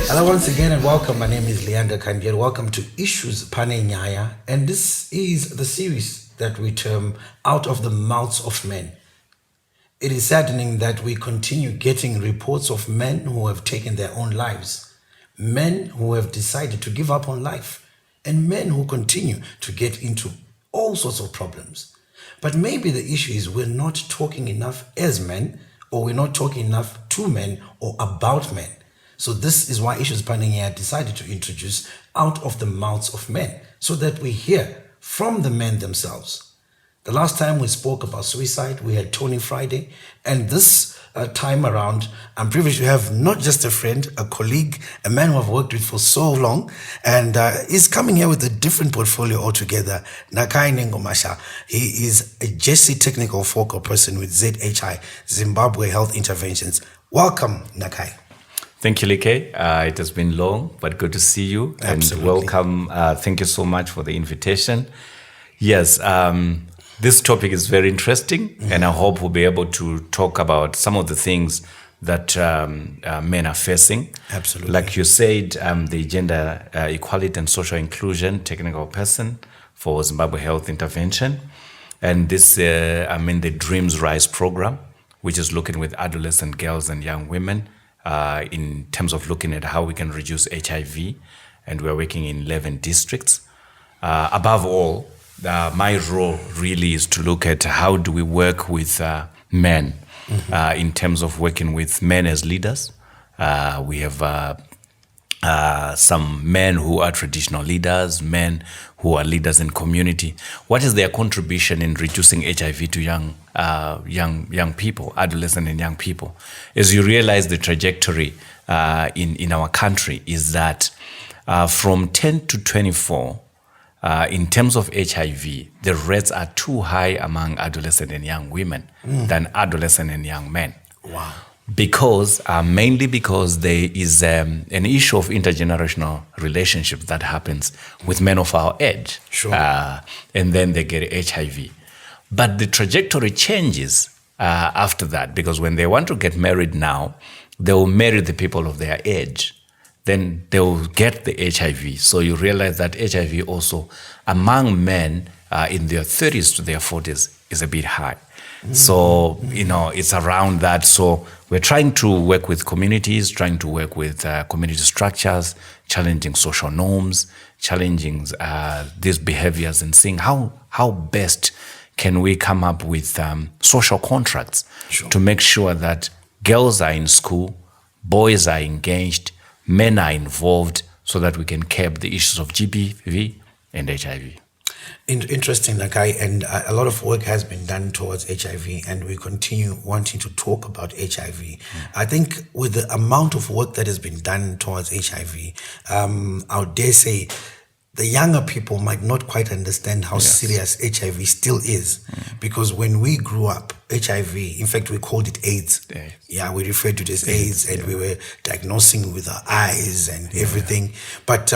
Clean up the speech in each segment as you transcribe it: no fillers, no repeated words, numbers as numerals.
Hello once again and welcome. My name is Leander Kandier. Welcome to Issues Pane Nyaya, and this is the series that we term Out of the Mouths of Men. It is saddening that we continue getting reports of men who have taken their own lives, men who have decided to give up on life, and men who continue to get into all sorts of problems. But maybe the issue is we're not talking enough as men, or we're not talking enough to men or about men. So this is why Issues Pane Nyaya decided to introduce Out of the Mouths of Men, so that we hear from the men themselves. The last time we spoke about suicide, we had Tony Friday, and this time around, I'm privileged to have not just a friend, a colleague, a man who I've worked with for so long, and is coming here with a different portfolio altogether. Nakai Nengomasha. He is a Jesse technical focal person with ZHI, Zimbabwe Health Interventions. Welcome, Nakai. Thank you, Like. It has been long, but good to see you. Absolutely. And welcome. Thank you so much for the invitation. Yes, this topic is very interesting, and I hope we'll be able to talk about some of the things that men are facing. Absolutely. Like you said, the Gender Equality and Social Inclusion Technical Person for Zimbabwe Health Intervention. And this, the Dreams Rise program, which is looking with adolescent girls and young women in terms of looking at how we can reduce HIV, and we're working in 11 districts. Above all, my role really is to look at how do we work with men in terms of working with men as leaders. We have some men who are traditional leaders, men who are leaders in community. What is their contribution in reducing HIV to young people, adolescent and young people? As you realize, the trajectory in our country is that from 10 to 24, in terms of HIV, the rates are too high among adolescent and young women than adolescent and young men. Wow. Mainly because there is an issue of intergenerational relationships that happens with men of our age. Sure. And then they get HIV. But the trajectory changes after that, because when they want to get married now, they will marry the people of their age. Then they will get the HIV. So you realize that HIV also among men in their 30s to their 40s is a bit high. So, it's around that. So we're trying to work with communities, trying to work with community structures, challenging social norms, challenging these behaviors, and seeing how best can we come up with social contracts to make sure that girls are in school, boys are engaged, men are involved, so that we can curb the issues of GBV and HIV. Interesting, Nakai, and a lot of work has been done towards HIV, and we continue wanting to talk about HIV. I think with the amount of work that has been done towards HIV, I would dare say the younger people might not quite understand how serious HIV still is, because when we grew up, HIV, in fact, we called it AIDS. Yeah, we referred to it as AIDS, and we were diagnosing with our eyes and everything. But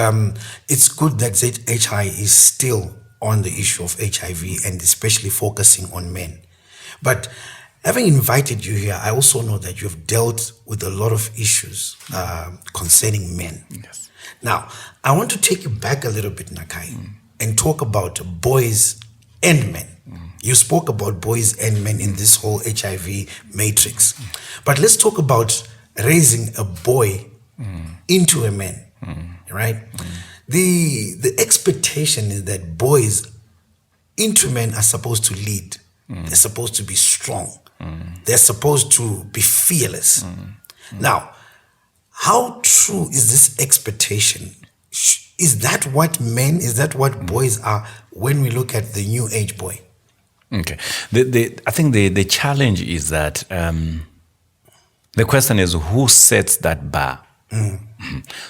it's good that ZHI is still on the issue of HIV, and especially focusing on men. But having invited you here, I also know that you've dealt with a lot of issues concerning men. Yes. Now, I want to take you back a little bit, Nakai, and talk about boys and men. You spoke about boys and men in this whole HIV matrix. But let's talk about raising a boy into a man, right? The expectation is that boys into men are supposed to lead. They're supposed to be strong. They're supposed to be fearless. Now, how true is this expectation? Is that what boys are when we look at the new age boy? Okay. I think the challenge is that the question is who sets that bar?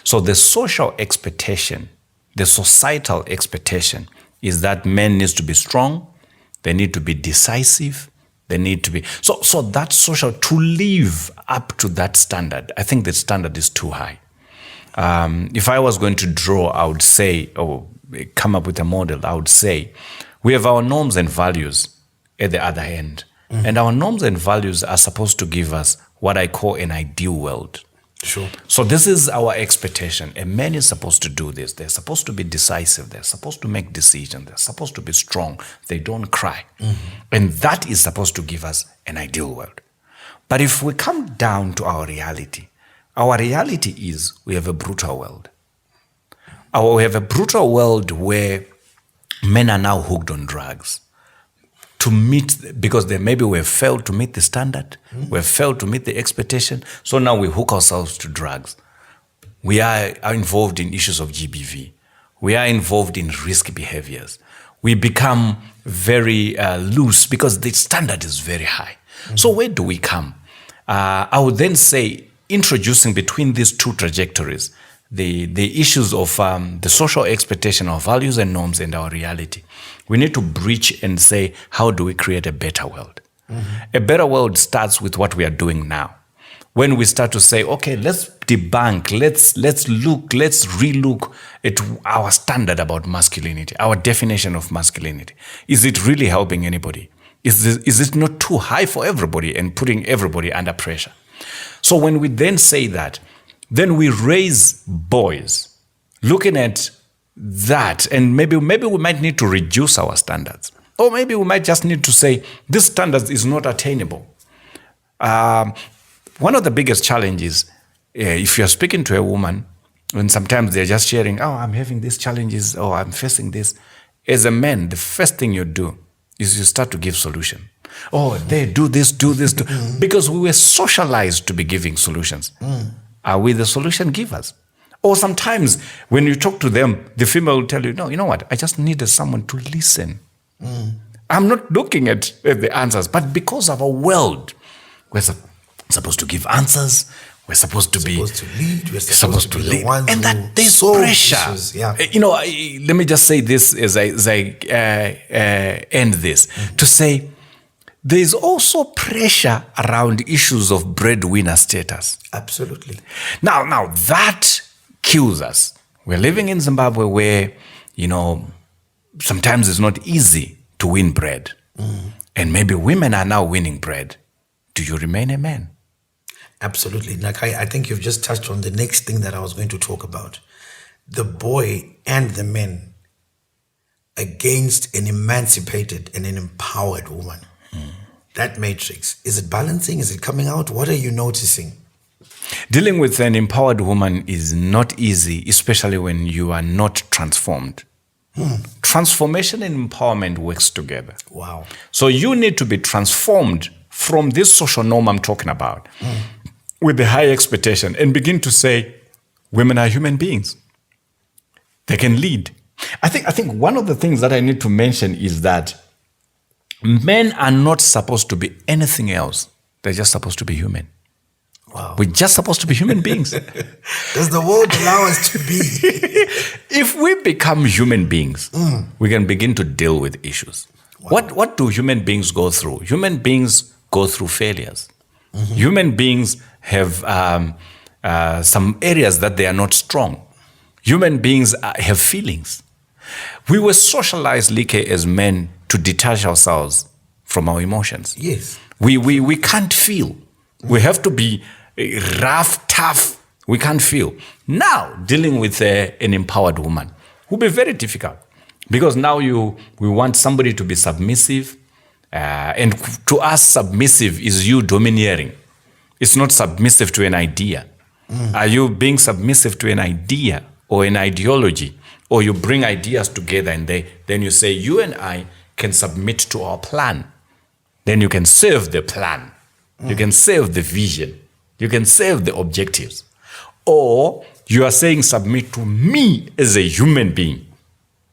So the social expectation, the societal expectation is that men need to be strong, they need to be decisive, They need to be. So that social, to live up to that standard, I think the standard is too high. If I was going to draw, I would say, or come up with a model, I would say, we have our norms and values at the other end. And our norms and values are supposed to give us what I call an ideal world. Sure. So this is our expectation. A man is supposed to do this. They're supposed to be decisive. They're supposed to make decisions. They're supposed to be strong. They don't cry. And that is supposed to give us an ideal world. But if we come down to our reality is we have a brutal world. We have a brutal world where men are now hooked on drugs to meet, because maybe we have failed to meet the standard, we have failed to meet the expectation, so now we hook ourselves to drugs. We are involved in issues of GBV. We are involved in risky behaviors. We become very loose because the standard is very high. So where do we come? I would then say, introducing between these two trajectories, the issues of the social expectation, our values and norms, and our reality. We need to breach and say, how do we create a better world? A better world starts with what we are doing now. When we start to say, okay, let's debunk, let's relook at our standard about masculinity, our definition of masculinity. Is it really helping anybody? Is it not too high for everybody and putting everybody under pressure? So when we then say that, then we raise boys looking at that, and maybe we might need to reduce our standards. Or maybe we might just need to say, this standard is not attainable. One of the biggest challenges, if you're speaking to a woman, and sometimes they're just sharing, oh, I'm having these challenges, or I'm facing this. As a man, the first thing you do is you start to give solution. Oh, they do this. Because we were socialized to be giving solutions. Are we the solution givers? Or sometimes when you talk to them, the female will tell you, no, you know what? I just needed someone to listen. I'm not looking at the answers, but because of our world, we're supposed to give answers. We're supposed to lead. We're supposed to be the ones and that there's pressure. Issues, yeah. Let me just say this as I end this, to say there's also pressure around issues of breadwinner status. Absolutely. Now that kills us. We're living in Zimbabwe where, sometimes it's not easy to win bread. And maybe women are now winning bread. Do you remain a man? Absolutely. Nakai, I think you've just touched on the next thing that I was going to talk about. The boy and the men against an emancipated and an empowered woman. That matrix, is it balancing? Is it coming out? What are you noticing? Dealing with an empowered woman is not easy, especially when you are not transformed. Transformation and empowerment works together. Wow. So you need to be transformed from this social norm I'm talking about with the high expectation and begin to say, women are human beings. They can lead. I think one of the things that I need to mention is that men are not supposed to be anything else. They're just supposed to be human. Wow. We're just supposed to be human beings. Does the world allow us to be? If we become human beings, we can begin to deal with issues. Wow. What do human beings go through? Human beings go through failures. Human beings have some areas that they are not strong. Human beings have feelings. We were socialized, Like, as men to detach ourselves from our emotions. Yes. We can't feel. We have to be rough, tough. We can't feel. Now, dealing with an empowered woman will be very difficult because now we want somebody to be submissive. And to us, submissive is you domineering. It's not submissive to an idea. Are you being submissive to an idea or an ideology? Or you bring ideas together and then you say, you and I can submit to our plan. Then you can serve the plan. You can serve the vision. You can serve the objectives. Or you are saying, submit to me as a human being.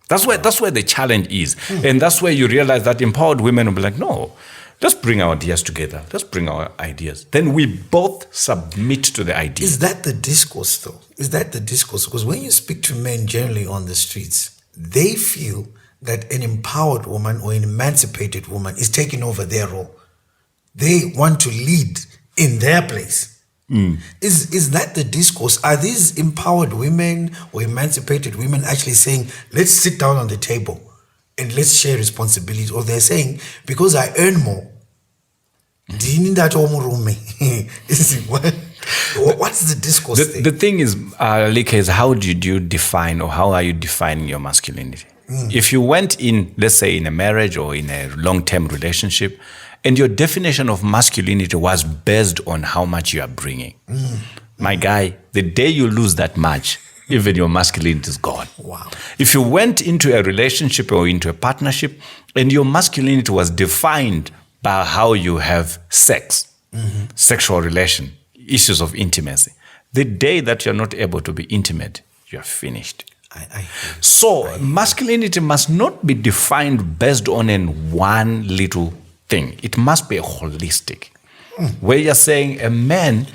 That's where the challenge is. And that's where you realize that empowered women will be like, no, let's bring our ideas together. Let's bring our ideas. Then we both submit to the idea. Is that the discourse, though? Is that the discourse? Because when you speak to men generally on the streets, they feel that an empowered woman or an emancipated woman is taking over their role. they want to lead in their place. Is that the discourse? Are these empowered women or emancipated women actually saying, let's sit down on the table and let's share responsibilities? Or they're saying, because I earn more, do you need that what's the discourse there? The thing is, Lika, is how did you define, or how are you defining your masculinity? If you went in, let's say, in a marriage or in a long-term relationship, and your definition of masculinity was based on how much you are bringing, my guy, the day you lose that much, even your masculinity is gone. Wow. If you went into a relationship or into a partnership and your masculinity was defined by how you have sex, sexual relation, issues of intimacy, the day that you're not able to be intimate, you're finished. So masculinity must not be defined based on one little thing. It must be a holistic. Where you're saying a man,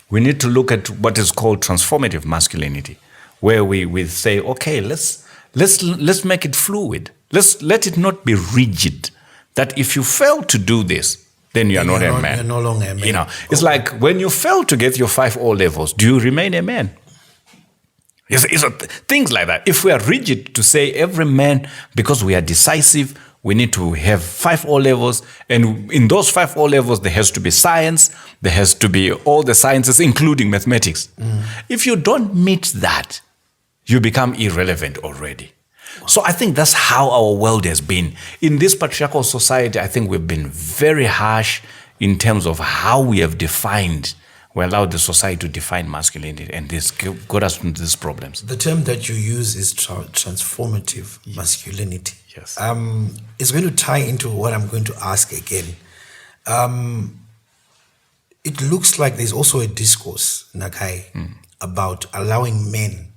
we need to look at what is called transformative masculinity, where we say, okay, let's make it fluid. Let it not be rigid. That if you fail to do this, then you're not a man. You're no longer a man. You know, it's like when you fail to get your 5 O levels, do you remain a man? It's things like that. If we are rigid to say every man, because we are decisive, we need to have 5 O levels, and in those 5 O levels, there has to be science, there has to be all the sciences, including mathematics. If you don't meet that, you become irrelevant already. So I think that's how our world has been. In this patriarchal society, I think we've been very harsh in terms of how we have defined, we allowed the society to define masculinity, and this got us into these problems. The term that you use is transformative masculinity. Yes. It's going to tie into what I'm going to ask again. It looks like there's also a discourse, Nakai, about allowing men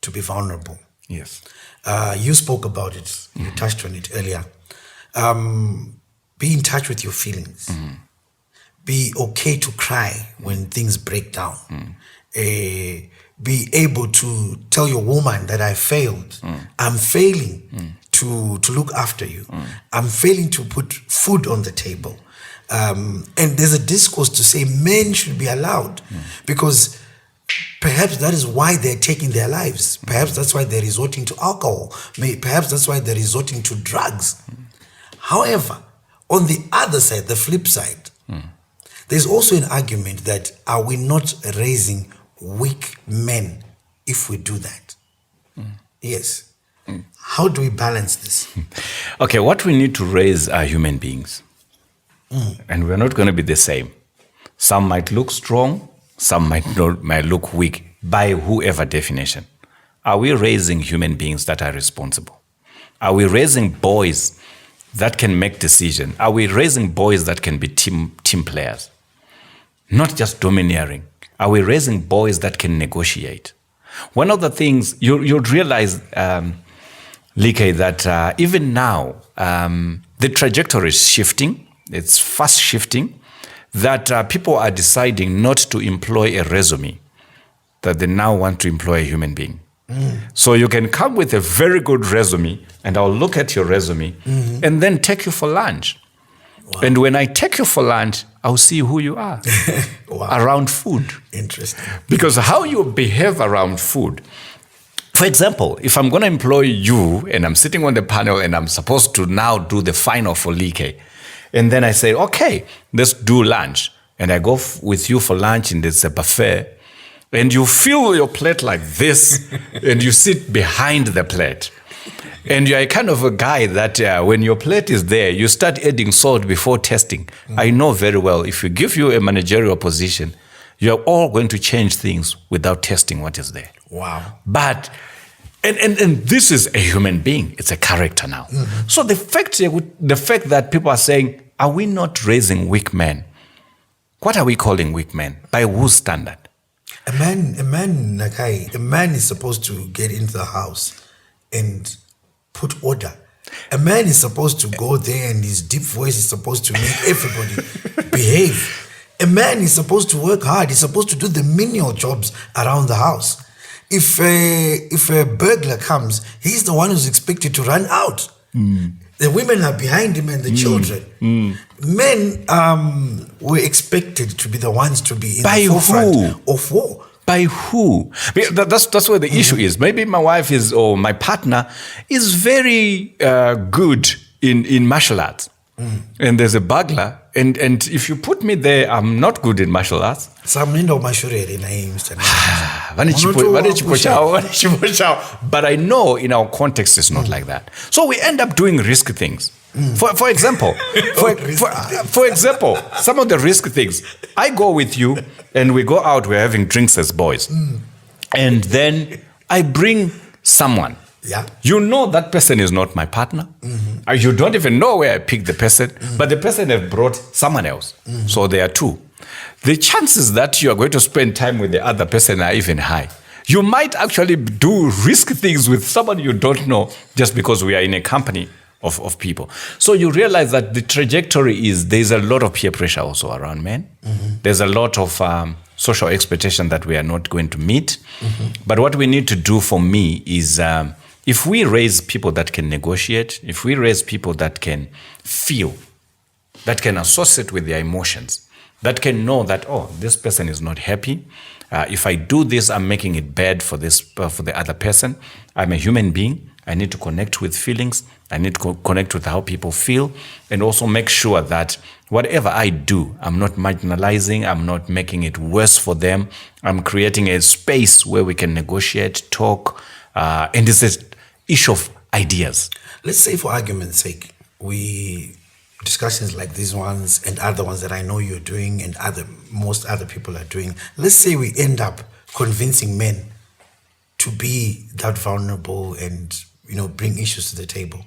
to be vulnerable. Yes. You spoke about it. You touched on it earlier. Be in touch with your feelings. Be okay to cry when things break down. Be able to tell your woman that I failed. I'm failing to look after you. I'm failing to put food on the table. And there's a discourse to say men should be allowed because perhaps that is why they're taking their lives. Perhaps that's why they're resorting to alcohol. Perhaps that's why they're resorting to drugs. However, on the other side, the flip side, there's also an argument that are we not raising weak men if we do that? Yes. How do we balance this? Okay, what we need to raise are human beings. And we're not going to be the same. Some might look strong, some might look weak by whoever definition. Are we raising human beings that are responsible? Are we raising boys that can make decisions? Are we raising boys that can be team players? Not just domineering. Are we raising boys that can negotiate? One of the things you'd realize, Like, that even now, the trajectory is shifting. It's fast shifting. That people are deciding not to employ a resume, that they now want to employ a human being. So you can come with a very good resume, and I'll look at your resume, and then take you for lunch. Wow. And when I take you for lunch, I'll see who you are around food. Interesting. Because how you behave around food. For example, if I'm going to employ you, and I'm sitting on the panel, and I'm supposed to now do the final for Like, and then I say, okay, let's do lunch. And I go with you for lunch, and it's a buffet. And you fill your plate like this, and you sit behind the plate. And you're kind of a guy that when your plate is there, you start adding salt before testing. I know very well, if we give you a managerial position, you're all going to change things without testing what is there. Wow. But, and this is a human being. It's a character now. So the fact that people are saying, are we not raising weak men? What are we calling weak men? By whose standard? A man, Nakai, a man is supposed to get into the house and put order. A man is supposed to go there, and his deep voice is supposed to make everybody behave. A man is supposed to work hard. He's supposed to do the menial jobs around the house. If a burglar comes, he's the one who's expected to run out. The women are behind him and the children. Men were expected to be the ones to be in the forefront of war. By who? That's where the issue is. Maybe my wife is, or my partner is very good in martial arts. And there's a burglar, and if you put me there, I'm not good in martial arts. But I know in our context it's not like that. So we end up doing risky things. For example, for example, some of the risky things. I go with you and we go out, we're having drinks as boys. And then I bring someone. Yeah. You know that person is not my partner. You don't even know where I picked the person, but the person have brought someone else. So there are two. The chances that you are going to spend time with the other person are even high. You might actually do risky things with someone you don't know just because we are in a company of people. So you realize that the trajectory is there's a lot of peer pressure also around men. There's a lot of social expectation that we are not going to meet. But what we need to do for me is if we raise people that can negotiate, if we raise people that can feel, that can associate with their emotions, that can know that, oh, this person is not happy. If I do this, I'm making it bad for the other person. I'm a human being. I need to connect with feelings. I need to connect with how people feel, and also make sure that whatever I do, I'm not marginalizing, I'm not making it worse for them. I'm creating a space where we can negotiate, talk, and it's an issue of ideas. Let's say, for argument's sake, discussions like these ones and other ones that I know you're doing and most other people are doing, let's say we end up convincing men to be that vulnerable and bring issues to the table.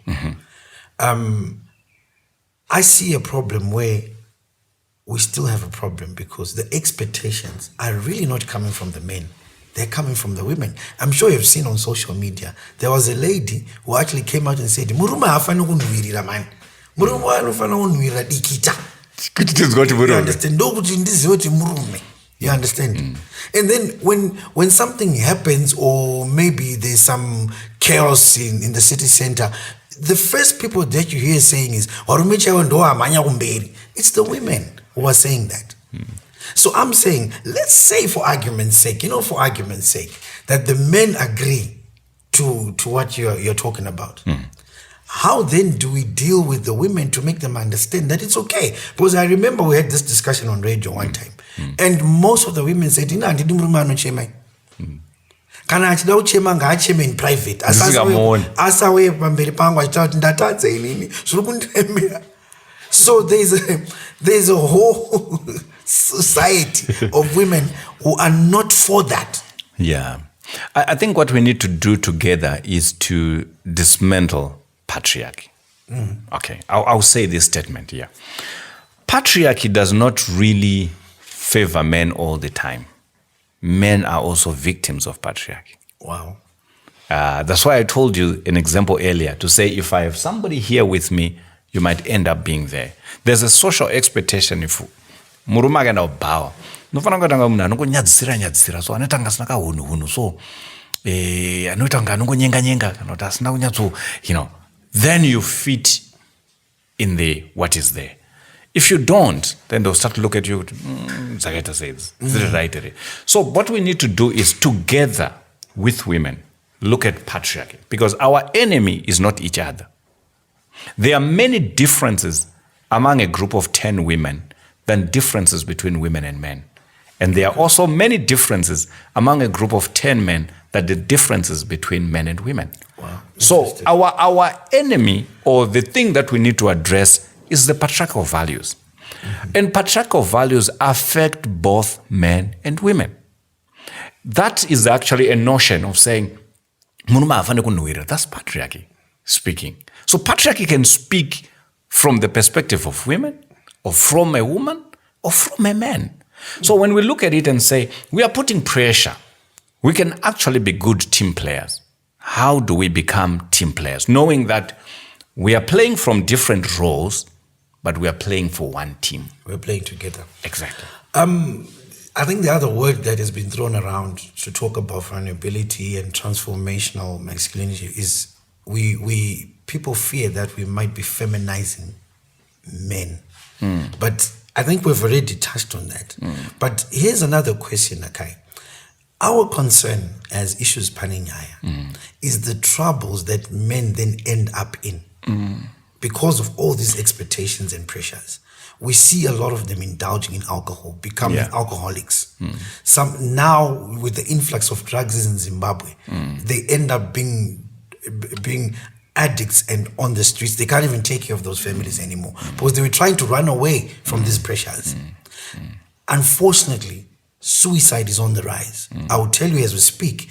I see a problem where we still have a problem because the expectations are really not coming from the men. They're coming from the women. I'm sure you've seen on social media, there was a lady who actually came out and said, "Muruma hafana kunwirira man. Muruma anofana kunwirira dikita." You understand? You understand? And then when something happens, or maybe there's some chaos in the city center, the first people that you hear saying is, it's the women who are saying that. So I'm saying, let's say for argument's sake, that the men agree to what you're talking about. How then do we deal with the women to make them understand that it's okay? Because I remember we had this discussion on radio one time, and most of the women said, "Ina ndidi murume anochema." Kana achida uchema ngaacheme in private. Asawe pamberi pangu achita kuti ndatadza inini. Zviri kundiremera. So there's a whole society of women who are not for that. Yeah. I think what we need to do together is to dismantle patriarchy. Okay, I'll say this statement here. Patriarchy does not really favor men all the time. Men are also victims of patriarchy. Wow. That's why I told you an example earlier to say if I have somebody here with me, you might end up being there. There's a social expectation if murume akaenda kubawa nofana kutanga munhu anongonyadzira so anotanga asina kahunu so anoita kunge anongonyenga kana kuti asina kunyatso then you fit in the what is there. If you don't, then they'll start to look at you. Zagaita says, is it right? So what we need to do is together with women look at patriarchy, because our enemy is not each other. There are many differences among a group of 10 women than differences between women and men. And there are also many differences among a group of 10 men than the differences between men and women. Wow. So our enemy, or the thing that we need to address, is the patriarchal values. And patriarchal values affect both men and women. That is actually a notion of saying, that's patriarchy speaking. So patriarchy can speak from the perspective of women, or from a woman, or from a man. So when we look at it and say, we are putting pressure, we can actually be good team players. How do we become team players? Knowing that we are playing from different roles, but we are playing for one team. We're playing together. Exactly. I think the other word that has been thrown around to talk about vulnerability and transformational masculinity is we people fear that we might be feminizing men. But I think we've already touched on that. But here's another question, Akai. Our concern as Issues Paninyaya is the troubles that men then end up in because of all these expectations and pressures. We see a lot of them indulging in alcohol, becoming alcoholics. Some now, with the influx of drugs in Zimbabwe, they end up being addicts and on the streets. They can't even take care of those families anymore because they were trying to run away from these pressures. Unfortunately, suicide is on the rise. I will tell you as we speak,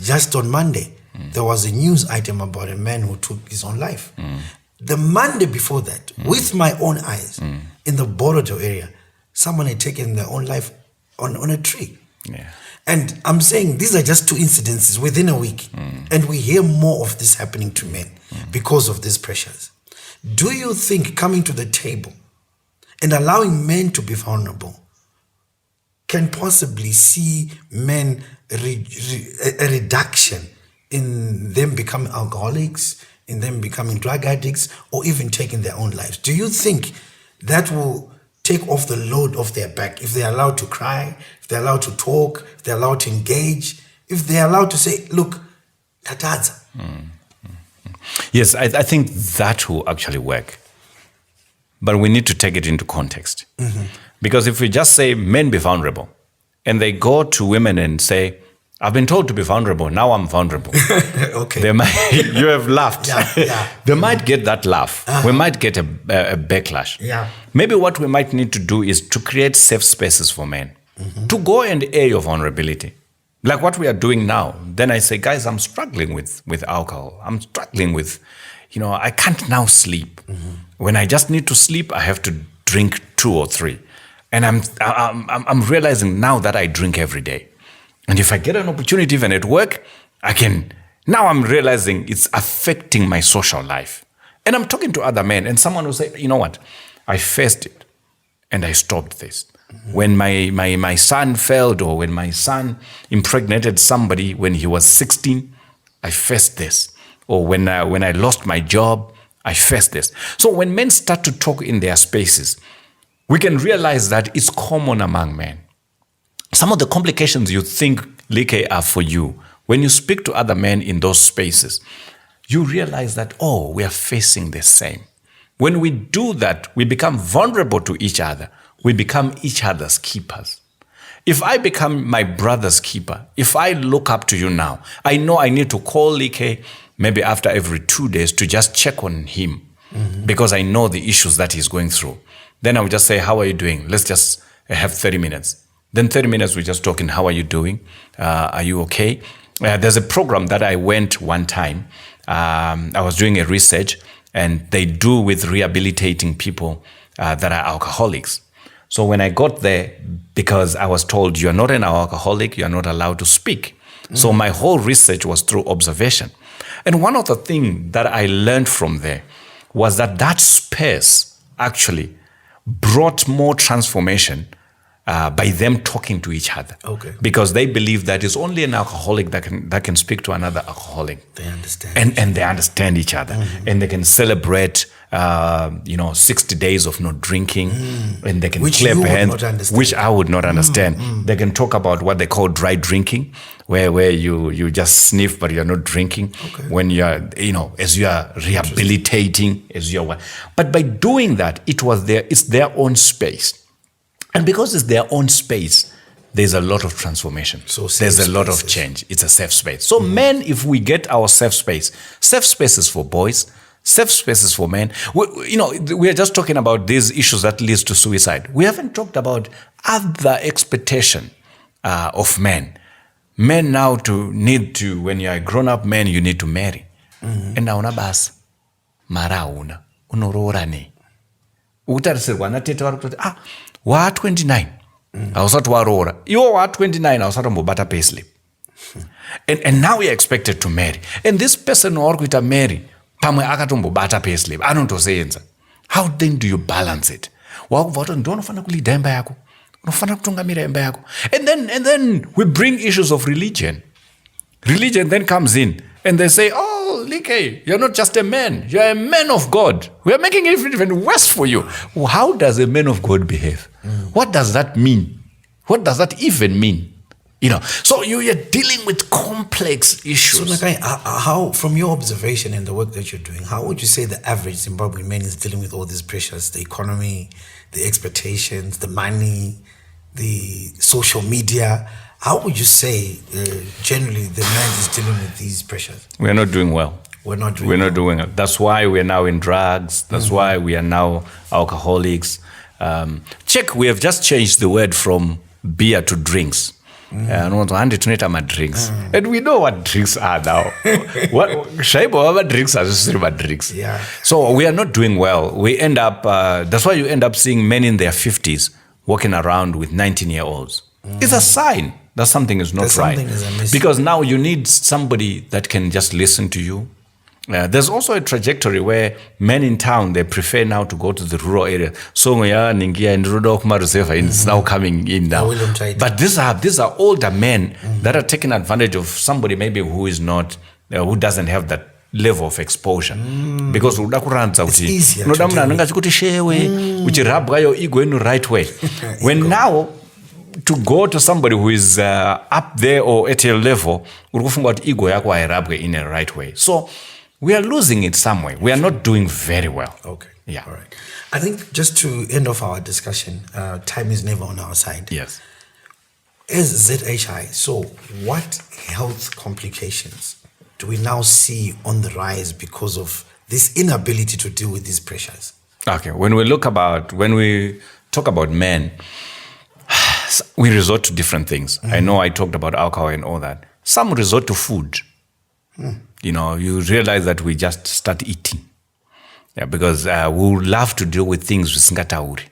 just on Monday, there was a news item about a man who took his own life. The Monday before that, with my own eyes, in the Borodo area, someone had taken their own life on a tree. And I'm saying these are just two incidences within a week. And we hear more of this happening to men because of these pressures. Do you think coming to the table and allowing men to be vulnerable can possibly see men a reduction in them becoming alcoholics, in them becoming drug addicts, or even taking their own lives? Do you think that will take off the load off their back if they're allowed to cry, if they're allowed to talk, if they're allowed to engage, if they're allowed to say, look, tataza? Yes, I think that will actually work. But we need to take it into context. Because if we just say men be vulnerable, and they go to women and say, I've been told to be vulnerable, now I'm vulnerable. Okay. You have laughed. They might get that laugh. We might get a backlash. Maybe what we might need to do is to create safe spaces for men to go and air your vulnerability. Like what we are doing now. Then I say, guys, I'm struggling with alcohol. I'm struggling with, I can't now sleep. When I just need to sleep, I have to drink 2 or 3. And I'm realizing now that I drink every day. And if I get an opportunity even at work, now I'm realizing it's affecting my social life. And I'm talking to other men and someone will say, you know what? I faced it and I stopped this. When my son failed, or when my son impregnated somebody when he was 16, I faced this. Or when I lost my job, I faced this. So when men start to talk in their spaces, we can realize that it's common among men. Some of the complications you think, Like, are for you, when you speak to other men in those spaces, you realize that, we are facing the same. When we do that, we become vulnerable to each other. We become each other's keepers. If I become my brother's keeper, if I look up to you now, I know I need to call Like maybe after every 2 days to just check on him because I know the issues that he's going through. Then I would just say, how are you doing? Let's just have 30 minutes. Then 30 minutes, we're just talking, how are you doing? Are you okay? There's a program that I went one time. I was doing a research, and they do with rehabilitating people that are alcoholics. So when I got there, because I was told you're not an alcoholic, you're not allowed to speak. So my whole research was through observation. And one of the things that I learned from there was that space actually brought more transformation by them talking to each other. Okay. Because they believe that it's only an alcoholic that can speak to another alcoholic. They understand. And they understand each other. And they can celebrate 60 days of not drinking, and they can clap hands, which I would not understand. They can talk about what they call dry drinking, where you just sniff but you're not drinking. Okay. When you're, as you are rehabilitating, but by doing that, it's their own space. And because it's their own space, there's a lot of transformation. So there's a lot of change. It's a safe space. So men, if we get our safe spaces for boys, safe spaces for men. We are just talking about these issues that leads to suicide. We haven't talked about other expectation of men. Men now when you're a grown-up man, you need to marry. And now bas mara unorora ne. Utarisirwa na tete vari kutoti wa 29 hausati warora iwo wa 29 hausati mbobata payslip. And now you're expected to marry, and this person wauri kuita marry pamwe akatombobata payslip anotosevenza. How then do you balance it? Wakubva kuti ndonofanira kulidha imba yako, unofanira kutungamira imba yako. And then we bring issues of religion. Religion then comes in, And they say, oh, Like, you're not just a man, you're a man of God. We are making it even worse for you. How does a man of God behave? What does that mean? What does that even mean? So you're dealing with complex issues. So, Nakai, how, from your observation and the work that you're doing, how would you say the average Zimbabwean man is dealing with all these pressures, the economy, the expectations, the money, the social media? How would you say generally the man is dealing with these pressures? We're not doing well. We're not doing well. That's why we're now in drugs. That's why we are now alcoholics. We have just changed the word from beer to drinks. And we know what drinks are now. What drinks are just about drinks. Yeah. So we are not doing well. We end up, that's why you end up seeing men in their 50s walking around with 19-year-olds. It's a sign that something is not right. Because now you need somebody that can just listen to you. There's also a trajectory where men in town, they prefer now to go to the rural area. So it's now coming in now. But these are older men that are taking advantage of somebody maybe who is not, who doesn't have that level of exposure. Because it's easier to your ego in the right way. When now to go to somebody who is up there or at your level, ego in a right way. So we are losing it somewhere. We are not doing very well. Okay. Yeah. All right. I think just to end off our discussion, time is never on our side. Yes. As ZHI, so what health complications do we now see on the rise because of this inability to deal with these pressures? Okay. When we talk about men, we resort to different things. I know I talked about alcohol and all that. Some resort to food. You realize that we just start eating. Yeah, because we would love to deal with things with Singatauri.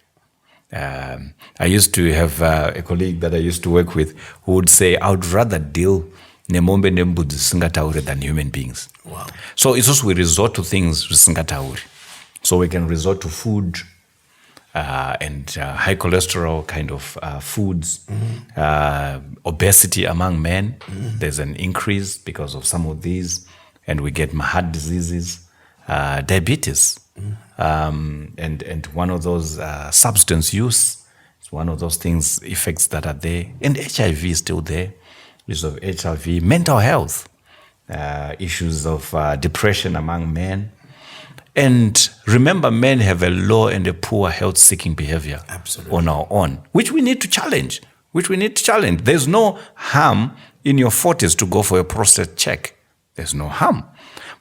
I used to have a colleague that I used to work with who would say, I would rather deal nemombe nembudzi Singatauri than human beings. Wow. So it's also we resort to things with Singatauri. So we can resort to food, and high cholesterol kind of foods, obesity among men. There's an increase because of some of these, and we get heart diseases, diabetes, and one of those substance use. It's one of those things, effects that are there, and HIV is still there. Use of HIV, mental health, issues of depression among men. And remember, men have a low and a poor health-seeking behavior. Absolutely. On our own, which we need to challenge. There's no harm in your 40s to go for a prostate check. There's no harm.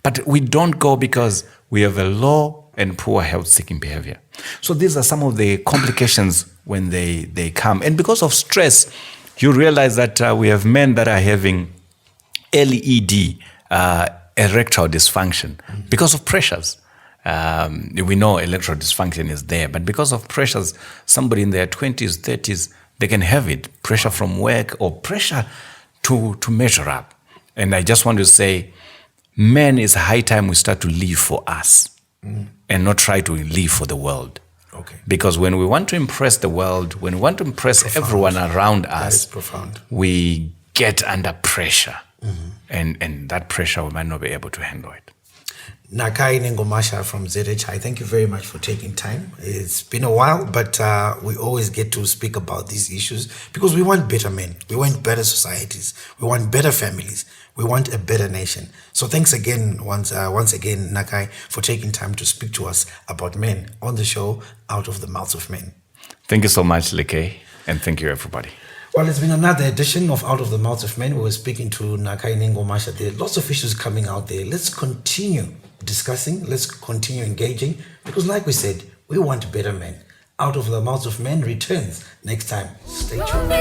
But we don't go because we have a low and poor health-seeking behavior. So these are some of the complications when they come. And because of stress, you realize that we have men that are having LED, erectile dysfunction, because of pressures. We know erectile dysfunction is there, but because of pressures, somebody in their 20s, 30s, they can have it. Pressure from work or pressure to measure up. And I just want to say, men, it's high time we start to live for us and not try to live for the world. Okay. Because when we want to impress the world, when we want to impress everyone around us, we get under pressure. And that pressure, we might not be able to handle it. Nakai Nengomasha from ZHI, thank you very much for taking time. It's been a while, but we always get to speak about these issues because we want better men. We want better societies. We want better families. We want a better nation. So thanks again, once again, Nakai, for taking time to speak to us about men on the show, Out of the Mouths of Men. Thank you so much, Leke, and thank you, everybody. Well, it's been another edition of Out of the Mouths of Men. We were speaking to Nakai Nengomasha. There are lots of issues coming out there. Let's continue discussing. Let's continue engaging. Because like we said, we want better men. Out of the Mouths of Men returns next time. Stay tuned.